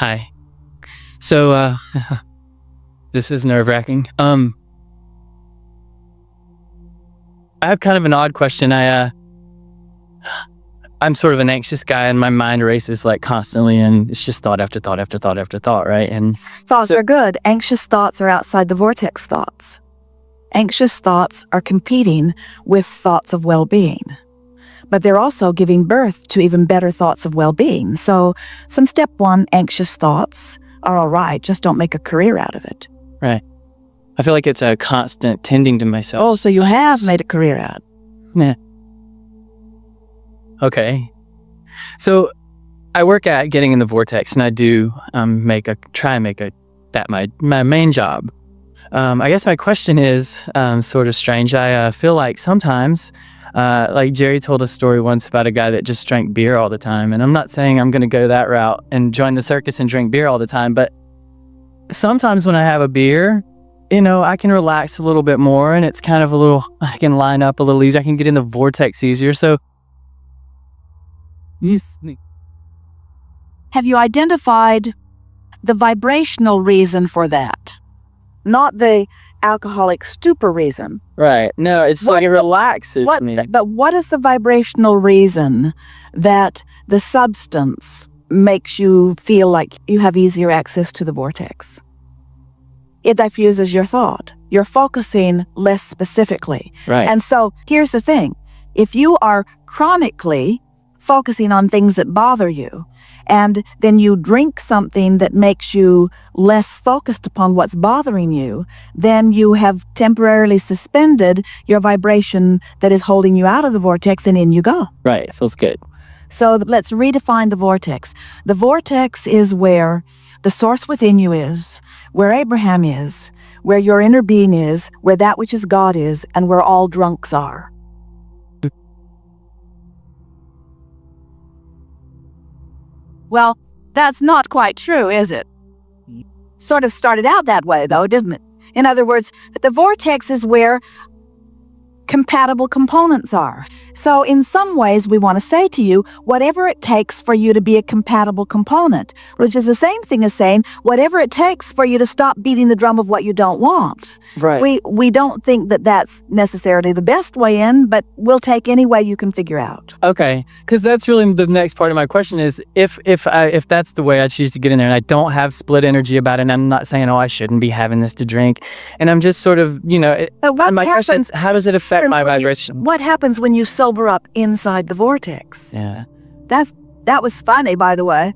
Hi. So, this is nerve-wracking. I have kind of an odd question. I'm sort of an anxious guy, and my mind races like constantly, and it's just thought after thought after thought after thought, right? And Thoughts so, are good. Anxious thoughts are outside the vortex thoughts. Anxious thoughts are competing with thoughts of well-being, but they're also giving birth to even better thoughts of well-being. So some step one anxious thoughts are all right, just don't make a career out of it. right. I feel like it's a constant tending to myself. Oh, so you have made a career out. Nah. Okay. So I work at getting in the vortex, and I do try and make that my main job. I guess my question is sort of strange. I feel like sometimes, like Jerry told a story once about a guy that just drank beer all the time. And I'm not saying I'm going to go that route and join the circus and drink beer all the time, but sometimes when I have a beer, I can relax a little bit more, and it's kind of I can line up a little easier. I can get in the vortex easier. So, Have you identified the vibrational reason for that? Not the alcoholic stupor reason. right. No, it's like it relaxes me. But what is the vibrational reason that the substance makes you feel like you have easier access to the vortex? It diffuses your thought. You're focusing less specifically. Right. And so here's the thing. If you are chronically focusing on things that bother you, and then you drink something that makes you less focused upon what's bothering you, then you have temporarily suspended your vibration that is holding you out of the vortex, and in you go. Right. It feels good. So let's redefine the vortex. The vortex is where the source within you is, where Abraham is, where your inner being is, where that which is God is, and where all drunks are. Well, that's not quite true, is it? Sort of started out that way, though, didn't it? In other words, the vortex is where compatible components are. So in some ways, we want to say to you, whatever it takes for you to be a compatible component, which is the same thing as saying, whatever it takes for you to stop beating the drum of what you don't want. Right. We don't think that that's necessarily the best way in, but we'll take any way you can figure out. Okay, because that's really the next part of my question is if that's the way I choose to get in there, and I don't have split energy about it, and I'm not saying, I shouldn't be having this to drink, and I'm just sort of, But my question is, how does it affect my vibration? What happens when you sober up inside the vortex? Yeah. That was funny, by the way.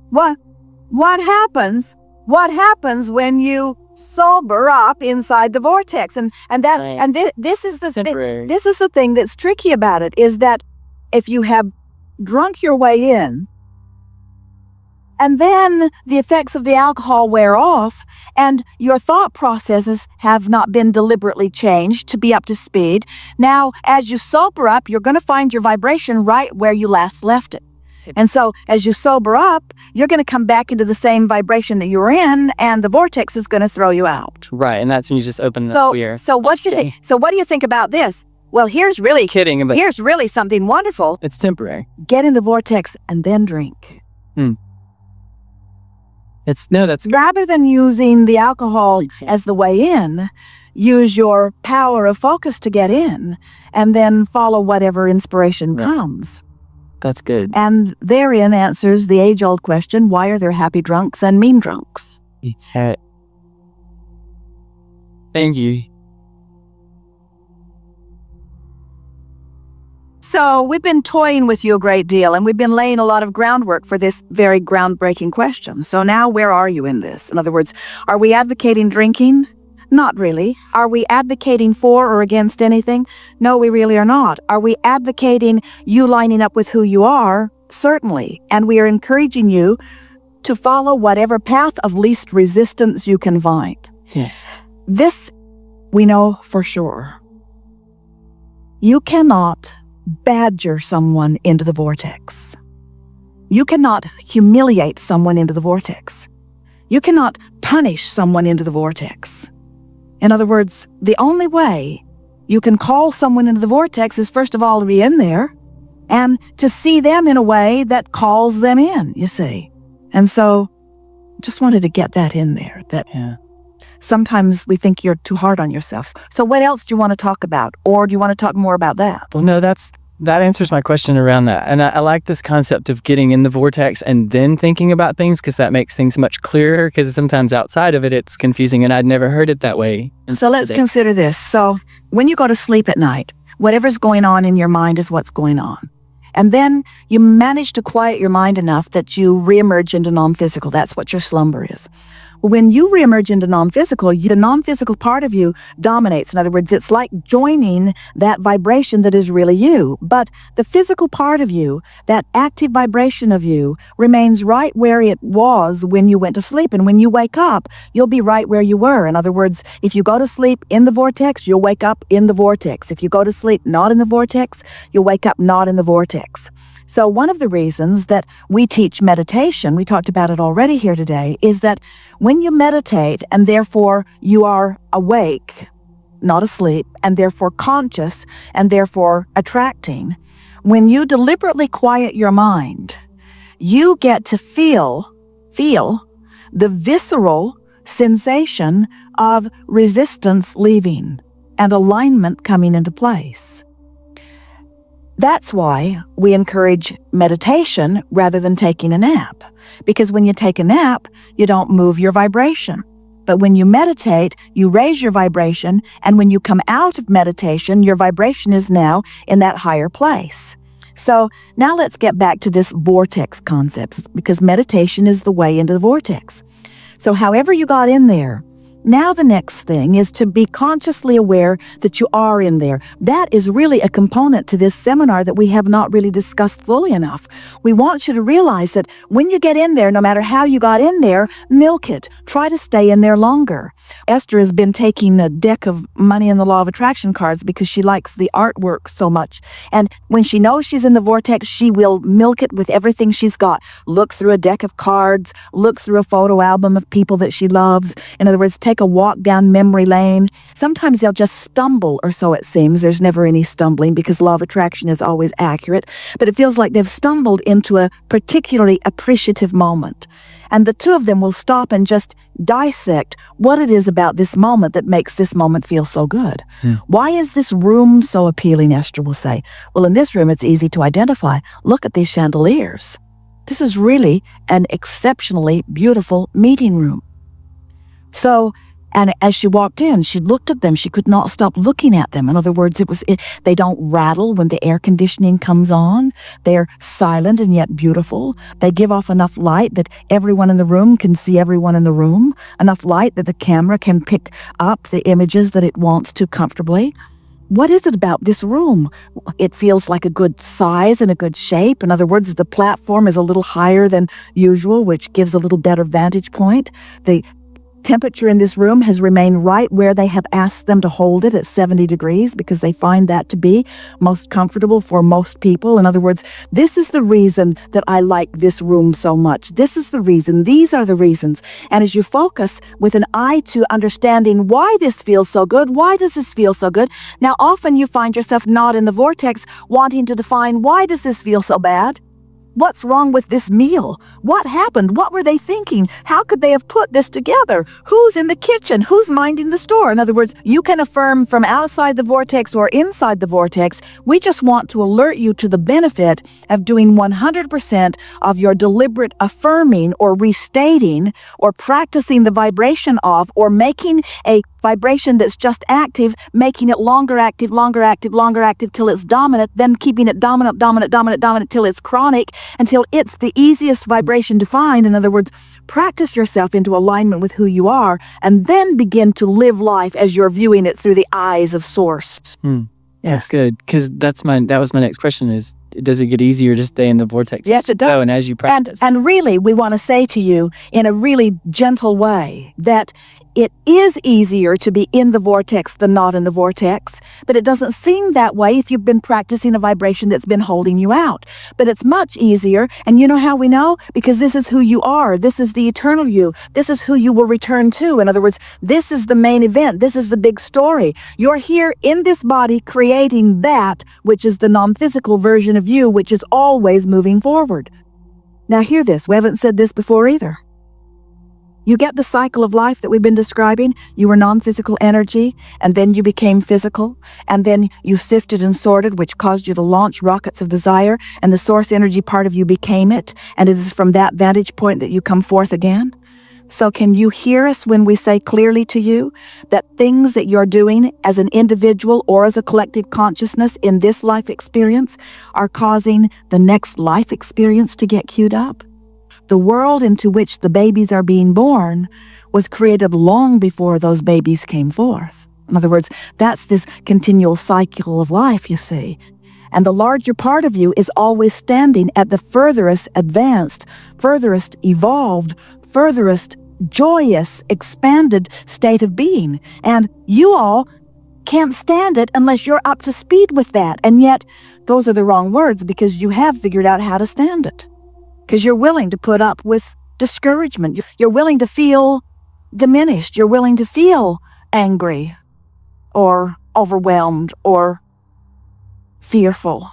What happens? What happens when you sober up inside the vortex? This is the thing that's tricky about it, is that if you have drunk your way in, and then the effects of the alcohol wear off, and your thought processes have not been deliberately changed to be up to speed. Now, as you sober up, you're going to find your vibration right where you last left it. And so, as you sober up, you're going to come back into the same vibration that you were in, and the vortex is going to throw you out. Right, and that's when you just open the weird. So what do you think about this? Well, here's really something wonderful. It's temporary. Get in the vortex and then drink. That's rather than using the alcohol as the way in, use your power of focus to get in, and then follow whatever inspiration comes. That's good. And therein answers the age-old question, why are there happy drunks and mean drunks? Thank you. So we've been toying with you a great deal, and we've been laying a lot of groundwork for this very groundbreaking question. So now where are you in this? In other words, are we advocating drinking? Not really. Are we advocating for or against anything? No, we really are not. Are we advocating you lining up with who you are? Certainly. And we are encouraging you to follow whatever path of least resistance you can find. Yes. This we know for sure. You cannot badger someone into the vortex. You cannot humiliate someone into the vortex. You cannot punish someone into the vortex. In other words, the only way you can call someone into the vortex is, first of all, to be in there and to see them in a way that calls them in, you see. And so just wanted to get that in there, that sometimes we think you're too hard on yourself. So what else do you want to talk about? Or do you want to talk more about that? Well, no, that answers my question around that. And I like this concept of getting in the vortex and then thinking about things, because that makes things much clearer, because sometimes outside of it, it's confusing, and I'd never heard it that way. So let's consider this. So when you go to sleep at night, whatever's going on in your mind is what's going on. And then you manage to quiet your mind enough that you reemerge into non-physical. That's what your slumber is. When you reemerge into non-physical, the non-physical part of you dominates. In other words, it's like joining that vibration that is really you. But the physical part of you, that active vibration of you, remains right where it was when you went to sleep. And when you wake up, you'll be right where you were. In other words, if you go to sleep in the vortex, you'll wake up in the vortex. If you go to sleep not in the vortex, you'll wake up not in the vortex. So one of the reasons that we teach meditation, we talked about it already here today, is that when you meditate and therefore you are awake, not asleep, and therefore conscious, and therefore attracting, when you deliberately quiet your mind, you get to feel the visceral sensation of resistance leaving and alignment coming into place. That's why we encourage meditation rather than taking a nap. Because when you take a nap, you don't move your vibration. But when you meditate, you raise your vibration, and when you come out of meditation, your vibration is now in that higher place. So now let's get back to this vortex concept, because meditation is the way into the vortex. So however you got in there, now the next thing is to be consciously aware that you are in there. That is really a component to this seminar that we have not really discussed fully enough. We want you to realize that when you get in there, no matter how you got in there, milk it. Try to stay in there longer. Esther has been taking a deck of Money and the Law of Attraction cards because she likes the artwork so much. And when she knows she's in the vortex, she will milk it with everything she's got. Look through a deck of cards, look through a photo album of people that she loves. In other words, take a walk down memory lane. Sometimes they'll just stumble, or so it seems. There's never any stumbling because law of attraction is always accurate. But it feels like they've stumbled into a particularly appreciative moment. And the two of them will stop and just dissect what it is about this moment that makes this moment feel so good. Why is this room so appealing, Esther will say. Well, in this room, it's easy to identify. Look at these chandeliers. This is really an exceptionally beautiful meeting room. So, and as she walked in, she looked at them. She could not stop looking at them. In other words, they don't rattle when the air conditioning comes on. They're silent and yet beautiful. They give off enough light that everyone in the room can see everyone in the room. Enough light that the camera can pick up the images that it wants to comfortably. What is it about this room? It feels like a good size and a good shape. In other words, the platform is a little higher than usual, which gives a little better vantage point. The temperature in this room has remained right where they have asked them to hold it at 70 degrees because they find that to be most comfortable for most people. In other words, this is the reason that I like this room so much. This is the reason. These are the reasons. And as you focus with an eye to understanding why this feels so good, why does this feel so good? Now, often you find yourself not in the vortex wanting to define why does this feel so bad? What's wrong with this meal? What happened? What were they thinking? How could they have put this together? Who's in the kitchen? Who's minding the store? In other words, you can affirm from outside the vortex or inside the vortex. We just want to alert you to the benefit of doing 100% of your deliberate affirming or restating or practicing the vibration of or making a vibration that's just active, making it longer active till it's dominant, then keeping it dominant till it's chronic, until it's the easiest vibration to find. In other words, practice yourself into alignment with who you are, and then begin to live life as you're viewing it through the eyes of Source. That's good, because that was my next question is, does it get easier to stay in the vortex? Yes, it does. And as you practice. And really, we want to say to you in a really gentle way that it is easier to be in the vortex than not in the vortex, but it doesn't seem that way if you've been practicing a vibration that's been holding you out. But it's much easier, and you know how we know? Because this is who you are. This is the eternal you. This is who you will return to. In other words, this is the main event. This is the big story. You're here in this body creating that which is the non-physical version of you, which is always moving forward. Now hear this. We haven't said this before either. You get the cycle of life that we've been describing. You were non-physical energy, and then you became physical, and then you sifted and sorted, which caused you to launch rockets of desire, and the source energy part of you became it, and it is from that vantage point that you come forth again. So can you hear us when we say clearly to you that things that you're doing as an individual or as a collective consciousness in this life experience are causing the next life experience to get queued up? The world into which the babies are being born was created long before those babies came forth. In other words, that's this continual cycle of life, you see. And the larger part of you is always standing at the furthest advanced, furthest evolved, furthest joyous, expanded state of being. And you all can't stand it unless you're up to speed with that. And yet, those are the wrong words, because you have figured out how to stand it. Because you're willing to put up with discouragement. You're willing to feel diminished. You're willing to feel angry or overwhelmed or fearful.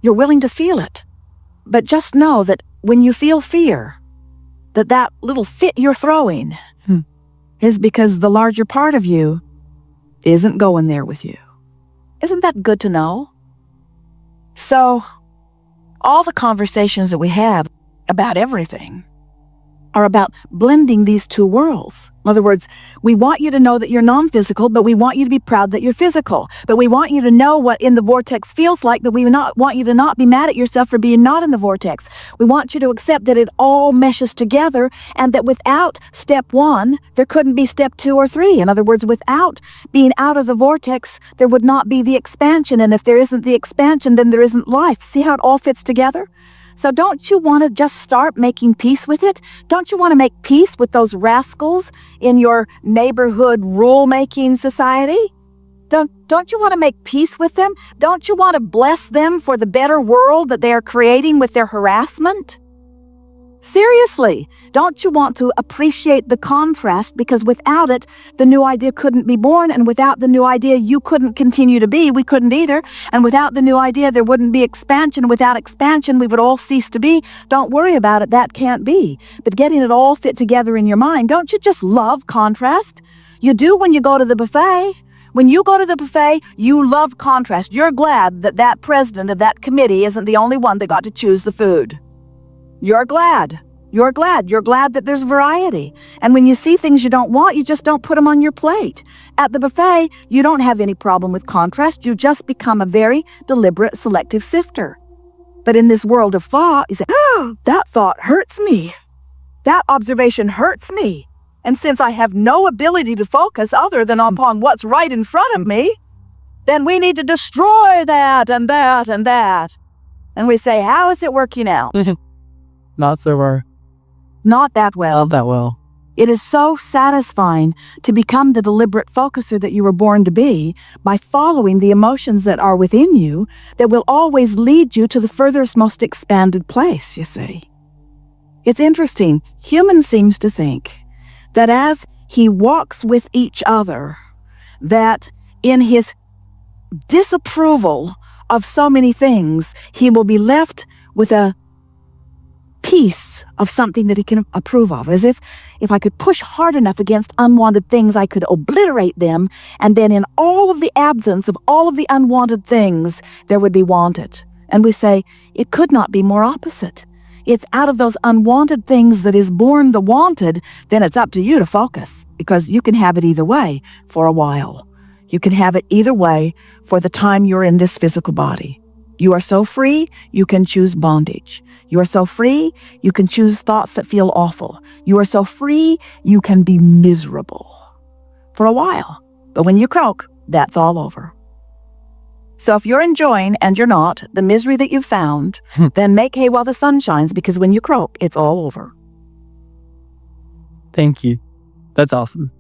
You're willing to feel it. But just know that when you feel fear, that little fit you're throwing is because the larger part of you isn't going there with you. Isn't that good to know? So, all the conversations that we have about everything are about blending these two worlds. In other words, we want you to know that you're non-physical, but we want you to be proud that you're physical. But we want you to know what in the vortex feels like, but we want you to not be mad at yourself for being not in the vortex. We want you to accept that it all meshes together, and that without step 1, there couldn't be step 2 or 3. In other words, without being out of the vortex, there would not be the expansion. And if there isn't the expansion, then there isn't life. See how it all fits together? So don't you want to just start making peace with it? Don't you want to make peace with those rascals in your neighborhood rule-making society? Don't you want to make peace with them? Don't you want to bless them for the better world that they are creating with their harassment? Seriously, don't you want to appreciate the contrast? Because without it, the new idea couldn't be born, and without the new idea, you couldn't continue to be. We couldn't either. And without the new idea, there wouldn't be expansion. Without expansion, we would all cease to be. Don't worry about it. That can't be. But getting it all fit together in your mind, don't you just love contrast? You do when you go to the buffet. When you go to the buffet, you love contrast. You're glad that that president of that committee isn't the only one that got to choose the food. You're glad. You're glad. You're glad that there's variety. And when you see things you don't want, you just don't put them on your plate. At the buffet, you don't have any problem with contrast. You just become a very deliberate, selective sifter. But in this world of thought, you say, oh, that thought hurts me. That observation hurts me. And since I have no ability to focus other than upon what's right in front of me, then we need to destroy that and that and that. And we say, how is it working out? Not so well. Not that well. Not that well. It is so satisfying to become the deliberate focuser that you were born to be by following the emotions that are within you that will always lead you to the furthest, most expanded place, you see. It's interesting. Human seems to think that as he walks with each other, that in his disapproval of so many things, he will be left with a piece of something that he can approve of, as if I could push hard enough against unwanted things, I could obliterate them, and then in all of the absence of all of the unwanted things, there would be wanted. And we say, it could not be more opposite. It's out of those unwanted things that is born the wanted. Then it's up to you to focus, because you can have it either way for a while. You can have it either way for the time you're in this physical body. You are so free, you can choose bondage. You are so free, you can choose thoughts that feel awful. You are so free, you can be miserable for a while. But when you croak, that's all over. So if you're enjoying, and you're not, the misery that you've found, then make hay while the sun shines, because when you croak, it's all over. Thank you. That's awesome.